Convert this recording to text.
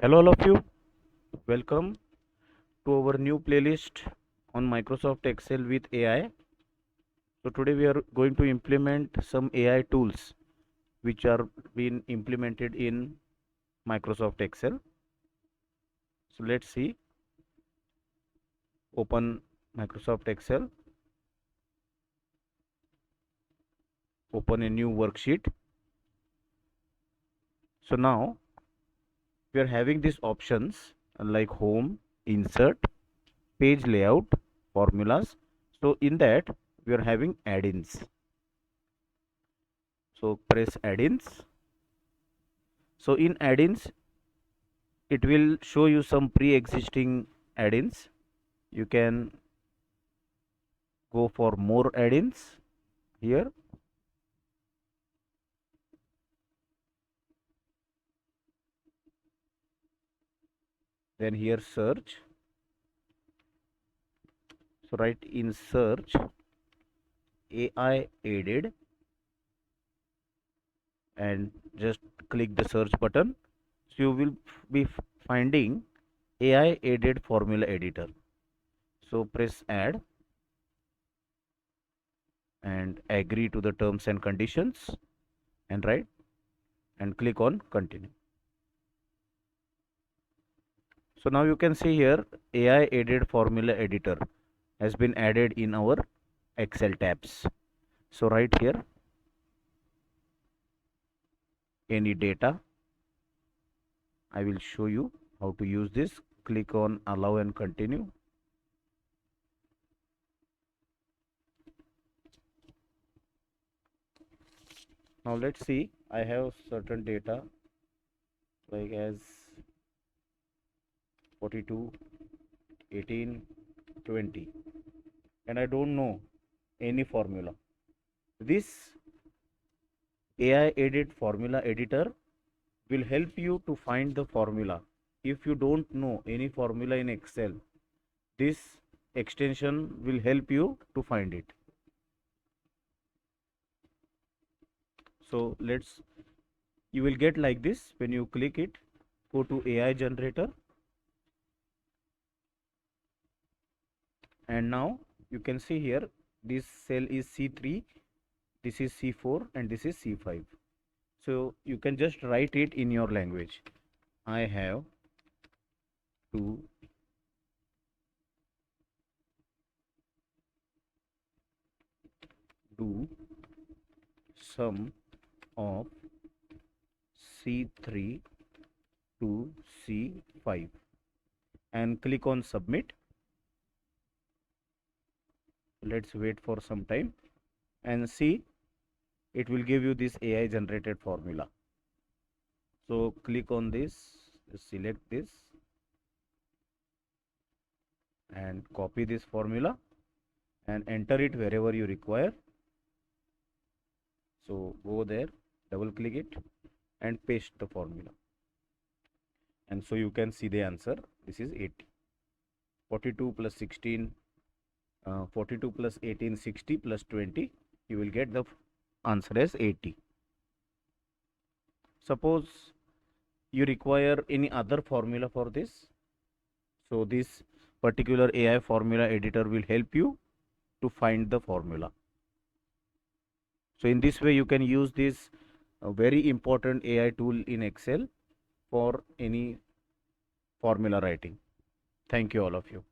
Hello, all of you. Welcome to our new playlist on Microsoft Excel with AI. So today we are going to implement some AI tools which are being implemented in Microsoft Excel. So let's see. Open Microsoft Excel. Open a new worksheet. So now we are having these options like home, insert, page layout, formulas. So in that we are having add-ins. So press add-ins. So in add-ins, it will show you some pre-existing add-ins. You can go for more add-ins here. Then here search. So write in search AI aided and just click the search button. So you will be finding AI aided formula editor. So press add and agree to the terms and conditions and write and click on continue. So now you can see here AI aided formula editor has been added in our Excel tabs. So right here any data, I will show you how to use this. Click on allow and continue. Now let's see, I have certain data like as 42, 18, 20 and I don't know any formula. This AI aided formula editor will help you to find the formula. If you don't know any formula in Excel, this extension will help you to find it. So you will get like this when you click it. Go to AI generator and now you can see here this cell is C3, this is C4 and this is C5. So you can just write it in your language. I have to do sum of C3 to C5 and click on submit. Let's wait for some time and see, it will give you this AI generated formula. So click on this, select this and copy this formula and enter it wherever you require. So go there, double click it and paste the formula. And so you can see the answer. This is 80. 42 plus 16, 42 plus 18, 60 plus 20. You will get the answer as 80. Suppose you require any other formula for this. So this particular AI formula editor will help you to find the formula. So in this way you can use this very important AI tool in Excel for any formula writing. Thank you all of you.